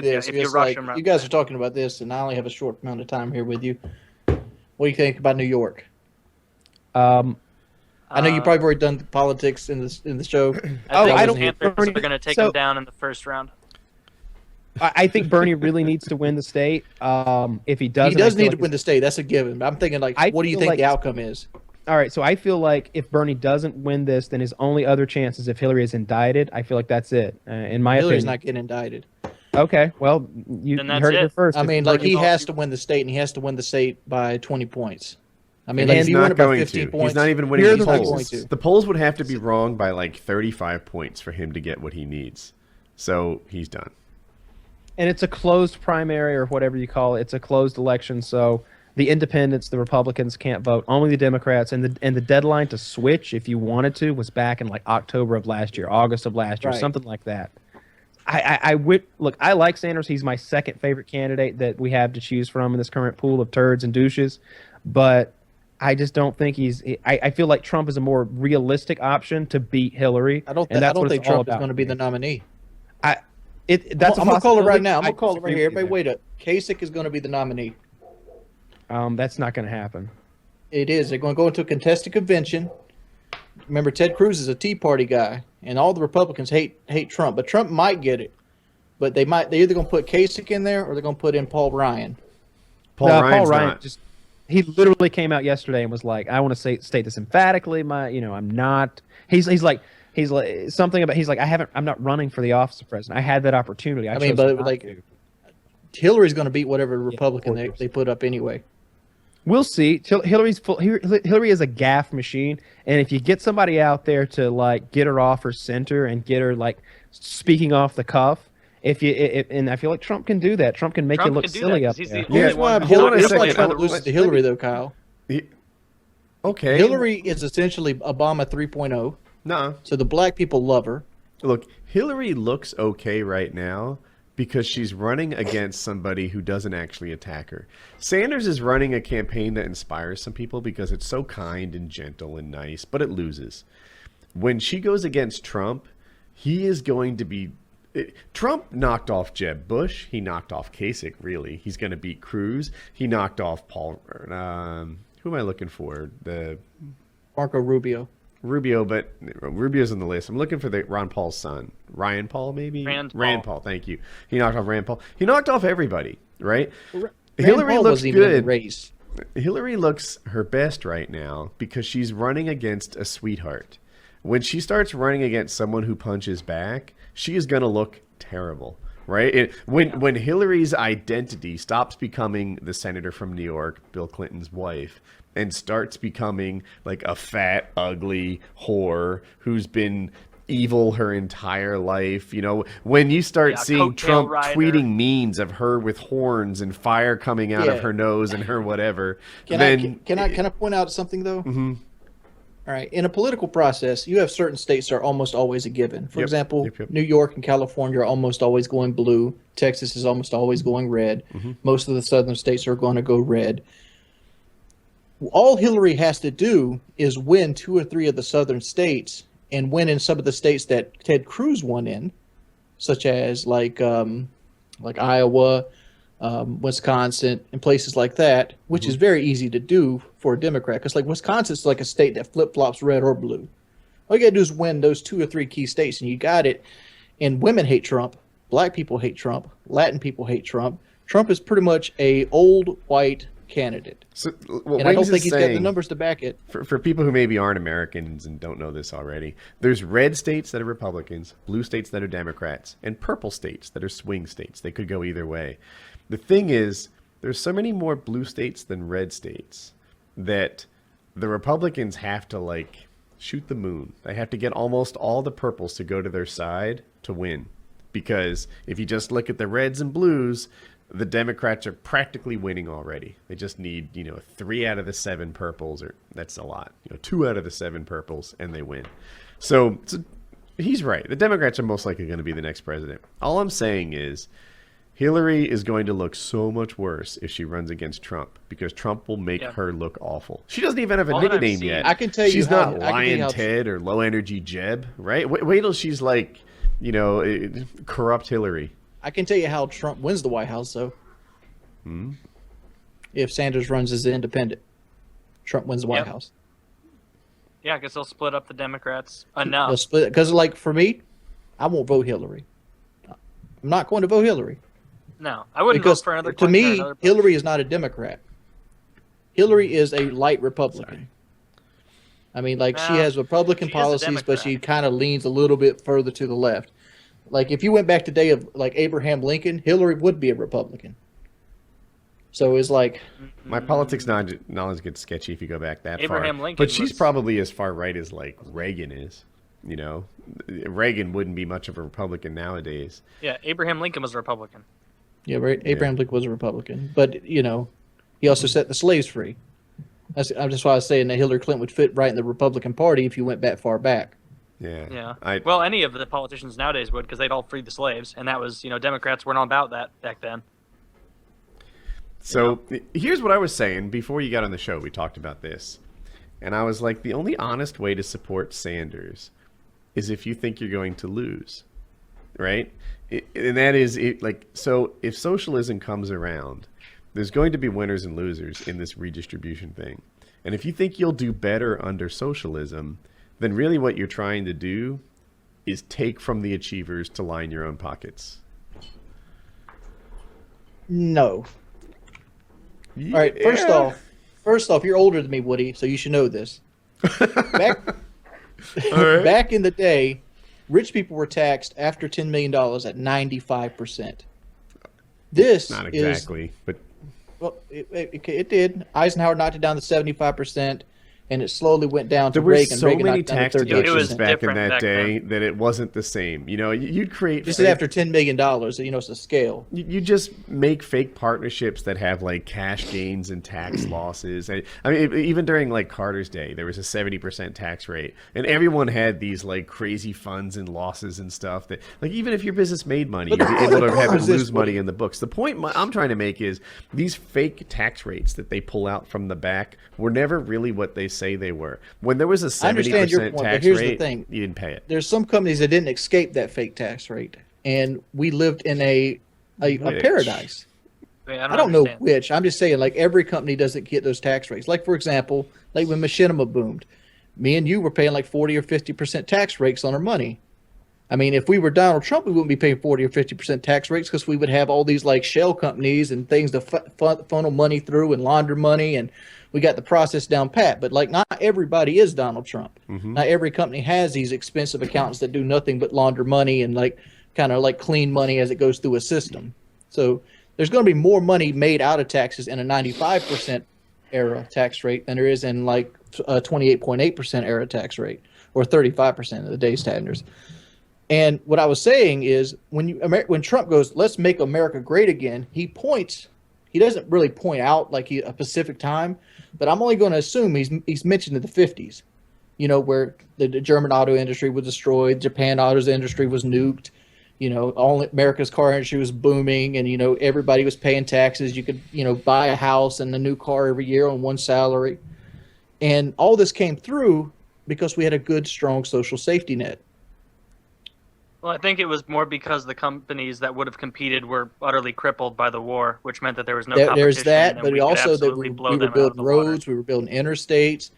this. if you It's rush like, them. you guys are talking about this, and I only have a short amount of time here with you. What do you think about New York? I know you probably already done the politics in the show. I don't think the Panthers are going to take him down in the first round. I think Bernie really needs to win the state. If he doesn't, he does need to win the state. That's a given. But I'm thinking, like, what do you think the outcome is? All right, so I feel like if Bernie doesn't win this, then his only other chance is if Hillary is indicted. I feel like that's it. In my Hillary's opinion, not getting indicted. Okay, well, you heard it here first. I mean, like, he has to win the state, and he has to win the state by 20 points. I mean, like, if you win it by 15 points, he's not even winning the polls. to. The polls would have to be wrong by like 35 points for him to get what he needs. So he's done. And it's a closed primary or whatever you call it. It's a closed election, so the independents, the Republicans can't vote. Only the Democrats. And the deadline to switch, if you wanted to, was back in like October of last year, August of last year, something like that. Look, I like Sanders. He's my second favorite candidate that we have to choose from in this current pool of turds and douches. But I just don't think I feel like Trump is a more realistic option to beat Hillary. I don't think Trump is going to be the nominee. I'm going to call it right now. I'm going to call it right here. Everybody wait up. Kasich is going to be the nominee. That's not going to happen. It is. They're going to go into a contested convention. Remember, Ted Cruz is a Tea Party guy, and all the Republicans hate Trump. But Trump might get it. But they're either going to put Kasich in there or they're going to put in Paul Ryan. Paul Ryan he literally came out yesterday and was like, I want to state this emphatically. I'm not. He's like something about. He's like, I'm not running for the office of president. I had that opportunity. I mean, but like, Hillary's going to beat whatever Republican they put up anyway. We'll see. Hillary is a gaffe machine, and if you get somebody out there to like get her off her center and get her like speaking off the cuff. And I feel like Trump can do that. Trump can make you look silly up there. Here's why Trump loses to Hillary, though, Kyle. Okay. Hillary is essentially Obama 3.0. No. So the black people love her. Look, Hillary looks okay right now because she's running against somebody who doesn't actually attack her. Sanders is running a campaign that inspires some people because it's so kind and gentle and nice, but it loses. When she goes against Trump, he is going to be... Trump knocked off Jeb Bush. He knocked off Kasich, really. He's going to beat Cruz. He knocked off Paul... who am I looking for? Marco Rubio. But Rubio's on the list. I'm looking for the Ron Paul's son. Rand Paul, maybe? Rand Paul, thank you. He knocked off Rand Paul. He knocked off everybody, right? Hillary looks good. Race. Hillary looks her best right now because she's running against a sweetheart. When she starts running against someone who punches back, she is going to look terrible, right? When Hillary's identity stops becoming the senator from New York, Bill Clinton's wife, and starts becoming like a fat, ugly whore who's been evil her entire life, when you start seeing Trump tweeting memes of her with horns and fire coming out of her nose and her whatever, can I point out something though? Mm-hmm. All right. In a political process, you have certain states that are almost always a given. For example, New York and California are almost always going blue. Texas is almost always going red. Mm-hmm. Most of the southern states are going to go red. All Hillary has to do is win 2 or 3 of the southern states and win in some of the states that Ted Cruz won in, such as like Iowa, Wisconsin, and places like that, which is very easy to do for a Democrat, because like Wisconsin's like a state that flip-flops red or blue. All you gotta do is win those 2 or 3 key states, and you got it. And women hate Trump, black people hate Trump, Latin people hate Trump. Trump is pretty much a old white candidate. So, and I don't think he's got the numbers to back it. For people who maybe aren't Americans and don't know this already, there's red states that are Republicans, blue states that are Democrats, and purple states that are swing states. They could go either way. The thing is, there's so many more blue states than red states that the Republicans have to, like, shoot the moon. They have to get almost all the purples to go to their side to win. Because if you just look at the reds and blues, the Democrats are practically winning already. They just need, 3 out of the 7 purples, or that's a lot. 2 out of the 7 purples, and they win. So he's right. The Democrats are most likely going to be the next president. All I'm saying is Hillary is going to look so much worse if she runs against Trump, because Trump will make her look awful. She doesn't even have a nickname yet. I can tell you she's not Lion Ted or Low Energy Jeb, right? Wait till she's like, corrupt Hillary. I can tell you how Trump wins the White House, though. If Sanders runs as an independent, Trump wins the White House. Yeah, I guess they'll split up the Democrats enough. They'll split because, like, for me, I won't vote Hillary. I'm not going to vote Hillary. No, I wouldn't Because vote for another. to me, another Hillary is not a Democrat. Hillary is a light Republican. Sorry. I mean, like, she Well, has Republican she is a policies, but Democrat. she kind of leans a little bit further to the left. Like, if you went back to the day of, like, Abraham Lincoln, Hillary would be a Republican. So it's like... My politics knowledge gets sketchy if you go back that Abraham far. Lincoln But she's was- probably as far right as, like, Reagan is. You know? Reagan wouldn't be much of a Republican nowadays. Yeah, Abraham Lincoln was a Republican. Yeah, right. Abraham Lincoln was a Republican. But, you know, he also set the slaves free. That's why I was saying that Hillary Clinton would fit right in the Republican Party if you went that far back. Yeah. Yeah. Well, any of the politicians nowadays would, because they'd all free the slaves, and that was, Democrats weren't all about that back then. So here's what I was saying before you got on the show. We talked about this. And I was like, the only honest way to support Sanders is if you think you're going to lose. Right? And that is, so if socialism comes around, there's going to be winners and losers in this redistribution thing. And if you think you'll do better under socialism, then really what you're trying to do is take from the achievers to line your own pockets. No. All right, first off, you're older than me, Woody, so you should know this. Back in the day, rich people were taxed after $10 million at 95%. This Not exactly, but... Well, it did. Eisenhower knocked it down to 75%, and it slowly went down to There were Reagan. so Reagan many knocked it down tax to deductions 38%. back in that back day that it wasn't the same. You'd create... This is after $10 million, so it's a scale. You just make fake partnerships that have, like, cash gains and tax losses. I mean, even during, like, Carter's day, there was a 70% tax rate. And everyone had these, like, crazy funds and losses and stuff that, like, even if your business made money, you'd be able to have to lose money in the books. The point I'm trying to make is these fake tax rates that they pull out from the back were never really what they say they were. When there was a 70% tax rate, you didn't pay it. There's some companies that didn't escape that fake tax rate, and we lived in a paradise. I don't know which. I'm just saying, like, every company doesn't get those tax rates. Like, for example, like when Machinima boomed, me and you were paying like 40 or 50% tax rates on our money. I mean, if we were Donald Trump, we wouldn't be paying 40 or 50% tax rates because we would have all these like shell companies and things to funnel money through and launder money, and we got the process down pat. But like, not everybody is Donald Trump. Not every company has these expensive accountants that do nothing but launder money and like kind of like clean money as it goes through a system. So there's going to be more money made out of taxes in a 95% era tax rate than there is in like a 28.8% era tax rate or 35% of the day standards. And what I was saying is when Trump goes, let's make America great again, he doesn't really point out like a specific time, but I'm only going to assume he's mentioned in the 50s, where the German auto industry was destroyed, Japan auto industry was nuked, all America's car industry was booming, and, everybody was paying taxes. You could, buy a house and a new car every year on one salary. And all this came through because we had a good, strong social safety net. Well, I think it was more because the companies that would have competed were utterly crippled by the war, which meant that there was no competition. There's that, and but we could also that absolutely we blow were them out of building the water. roads, we were building interstates,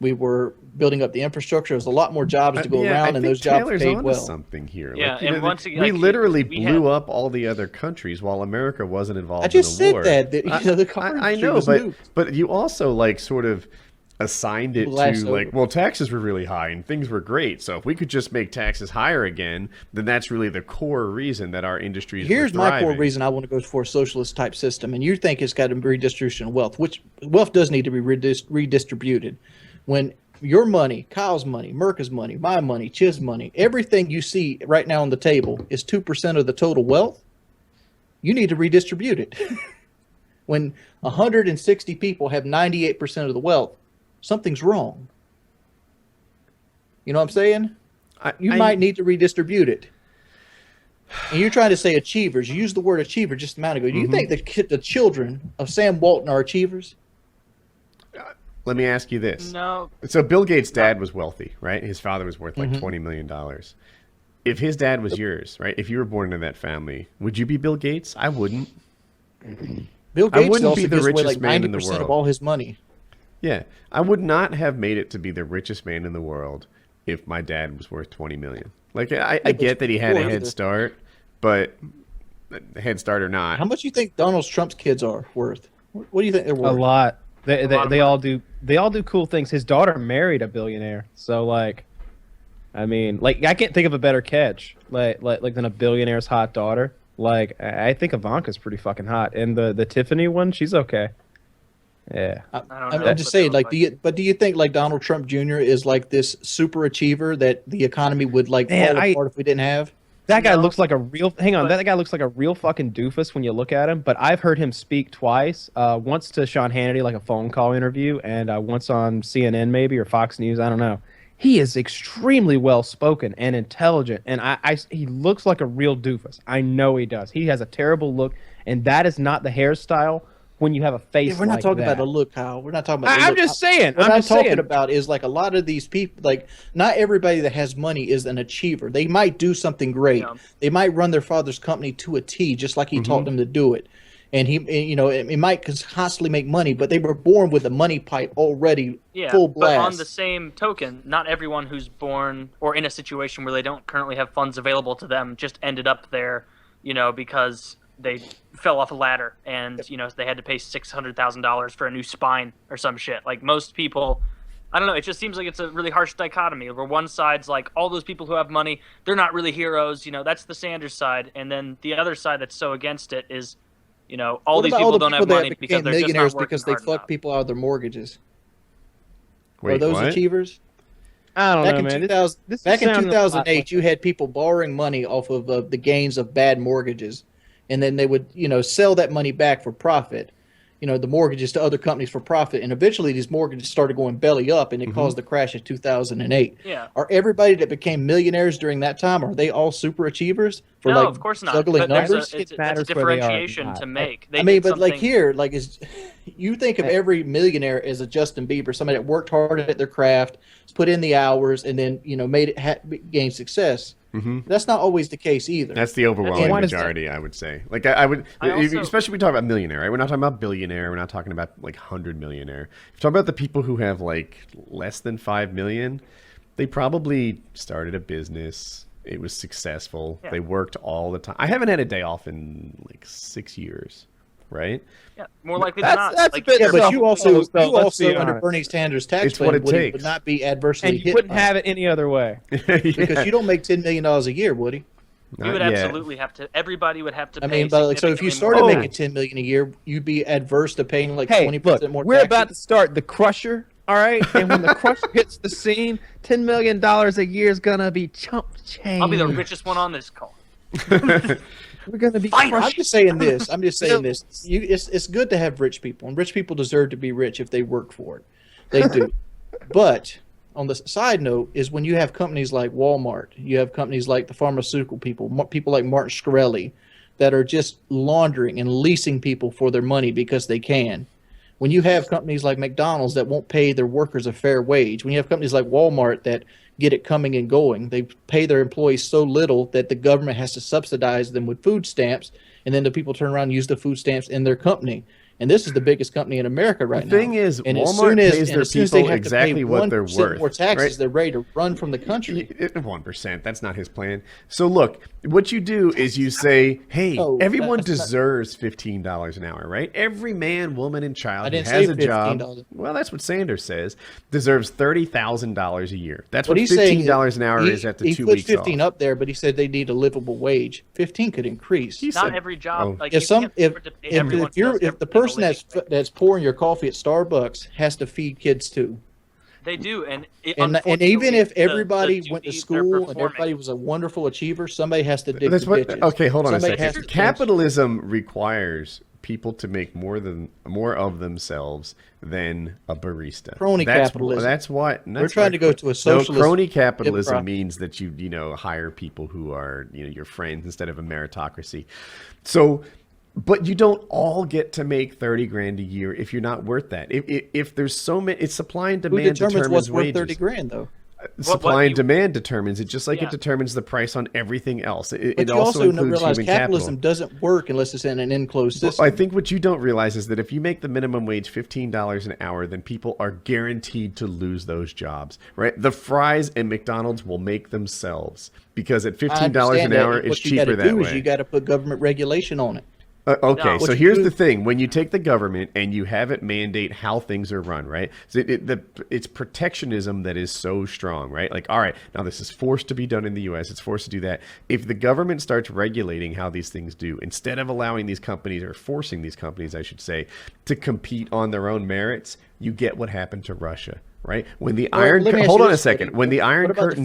we were building up the infrastructure. There's a lot more jobs to go around, and those jobs Taylor's paid onto well. Something here. Yeah, and once again, we literally we blew had- up all the other countries while America wasn't involved I just in the war. said that the car I industry know, was nuked. but you also like sort of assigned it Glass to over. like, well, taxes were really high and things were great. So if we could just make taxes higher again, then that's really the core reason that our industries Here's were my thriving. core reason I want to go for a socialist type system, and you think it's got to be redistribution of wealth, which wealth does need to be redistributed. When your money, Kyle's money, Merca's money, my money, Chiz's money, everything you see right now on the table is 2% of the total wealth, you need to redistribute it. When 160 people have 98% of the wealth, something's wrong. You know what I'm saying? You might need to redistribute it. And you're trying to say achievers. You used the word achiever just a moment ago. Do you think the children of Sam Walton are achievers? Let me ask you this. No. So Bill Gates' dad was wealthy, right? His father was worth like $20 million. if his dad was yours, right? If you were born into that family, would you be Bill Gates? I wouldn't. Bill I Gates wouldn't also be the gives away richest like man in the 90% world. of all his money. Yeah, I would not have made it to be the richest man in the world if my dad was worth 20 million. Like, I get that he had a head start, but head start or not. How much do you think Donald Trump's kids are worth? What do you think they're worth? A lot. They all do cool things. His daughter married a billionaire, so like, I mean, like I can't think of a better catch like than a billionaire's hot daughter. Like I think Ivanka's pretty fucking hot, and the Tiffany one, she's okay. Yeah, I'm just saying, like, do you think like Donald Trump Jr. is like this super achiever that the economy would like fall apart if we didn't have? That guy looks like a real. Hang on, that guy looks like a real fucking doofus when you look at him. But I've heard him speak twice. Once to Sean Hannity, like a phone call interview, and once on CNN maybe or Fox News. I don't know. He is extremely well spoken and intelligent, and he looks like a real doofus. I know he does. He has a terrible look, and that is not the hairstyle when you have a face. Yeah, we're not like talking that. about a look, Kyle. We're not talking about. I'm just saying. What I'm talking about is like a lot of these people. Like, not everybody that has money is an achiever. They might do something great. Yeah. They might run their father's company to a T, just like he taught them to do it. And he might constantly make money, but they were born with a money pipe already full blast. But on the same token, not everyone who's born or in a situation where they don't currently have funds available to them just ended up there, because they fell off a ladder and, they had to pay $600,000 for a new spine or some shit. Like most people, I don't know, it just seems like it's a really harsh dichotomy where one side's like all those people who have money, they're not really heroes, that's the Sanders side. And then the other side that's so against it is, all these people don't have money because they're just not working because they fuck people out of their mortgages. Wait, are those what? Achievers? I don't know, man. Back in 2008, you had people borrowing money off of the gains of bad mortgages, and then they would, sell that money back for profit. The mortgages to other companies for profit, and eventually these mortgages started going belly up, and it caused the crash of 2008. Yeah. Are everybody that became millionaires during that time, are they all super achievers? For no, of course not. Juggling numbers? It's a differentiation to make. But like here, like you think of every millionaire as a Justin Bieber, somebody that worked hard at their craft, put in the hours, and then made it gain success. That's not always the case either. That's the overwhelming majority, I would say. Like I would, especially when we talk about millionaire, right? We're not talking about billionaire. We're not talking about like 100 millionaire. We're talking about the people who have like less than 5 million. They probably started a business. It was successful. Yeah. They worked all the time. I haven't had a day off in like 6 years, right? Yeah, more likely than not. That's a bit. Yeah, but you also under Bernie Sanders' tax plan would not be adversely hit. And you wouldn't have it any other way. Because you don't make $10 million a year, would he? You would absolutely have to. Everybody would have to. I mean, but so if you started making $10 million a year, you'd be adverse to paying like 20% more. We're about to start the Crusher. All right, and when the Crusher hits the scene, $10 million a year is gonna be chump change. I'll be the richest one on this call. We're gonna be. I'm just saying this. It's good to have rich people, and rich people deserve to be rich if they work for it. They do. But on the side note is when you have companies like Walmart, you have companies like the pharmaceutical people like Martin Shkreli, that are just laundering and leasing people for their money because they can. When you have companies like McDonald's that won't pay their workers a fair wage, when you have companies like Walmart that get it coming and going, they pay their employees so little that the government has to subsidize them with food stamps, and then the people turn around and use the food stamps in their company. And this is the biggest company in America right now. The thing is, Walmart pays their people exactly what they're worth. More taxes, right? They're ready to run from the country. 1%. That's not his plan. So look, what you do is you say, hey, everyone deserves $15 an hour, right? Every man, woman, and child who has a job, well, that's what Sanders says, deserves $30,000 a year. That's what $15 an hour is at the 2 weeks off. He put 15 up there, but he said they need a livable wage. 15 could increase. Not every job. Like if the person that's pouring your coffee at Starbucks has to feed kids too. They do, and even if everybody went to school and everybody was a wonderful achiever, somebody has to dig the ditches. Okay, hold on a second. Capitalism requires people to make more of themselves than a barista. Crony capitalism. That's what we're trying to go to a socialist. No, crony capitalism means that you hire people who are your friends instead of a meritocracy. So. But you don't all get to make 30 grand a year if you're not worth that. If there's so many, it's supply and demand determines what's wages. worth 30 grand though. Supply and demand determines it, just like it determines the price on everything else. It you also includes realize human capitalism capital. doesn't work unless it's in an enclosed system. I think what you don't realize is that if you make the minimum wage $15 an hour, then people are guaranteed to lose those jobs, right? The fries and McDonald's will make themselves because at $15 an hour, it's cheaper that way. You got to put government regulation on it. Okay, so here's the thing. When you take the government and you have it mandate how things are run, right? So it's protectionism that is so strong, right? Like, all right, now this is forced to be done in the U.S. It's forced to do that. If the government starts regulating how these things do, instead of allowing these companies, or forcing these companies, I should say, to compete on their own merits, you get what happened to Russia. Right when the hold on a second. When the Iron Curtain,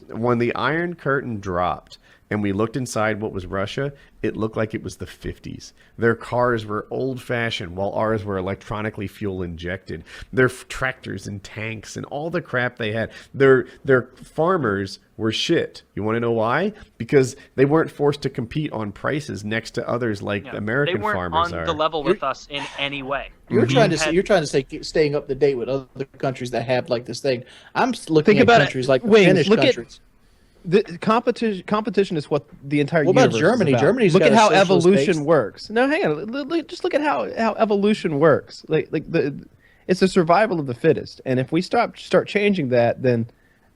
when the Iron Curtain dropped, and we looked inside what was Russia, it looked like it was the 50s. Their cars were old-fashioned, while ours were electronically fuel-injected. Their tractors and tanks and all the crap they had. Their farmers were shit. You want to know why? Because they weren't forced to compete on prices next to others like American farmers are. They weren't on the level with us in any way. You're trying to say staying up to date with other countries that have like this thing. I'm looking at countries like the Finnish countries. The competition is what the entire universe is about. What about Germany? Germany's look got at how evolution base. Works. No, hang on. Just look at how evolution works. It's the survival of the fittest. And if we start changing that, then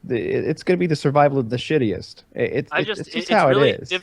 it's going to be the survival of the shittiest. It's just how really it is.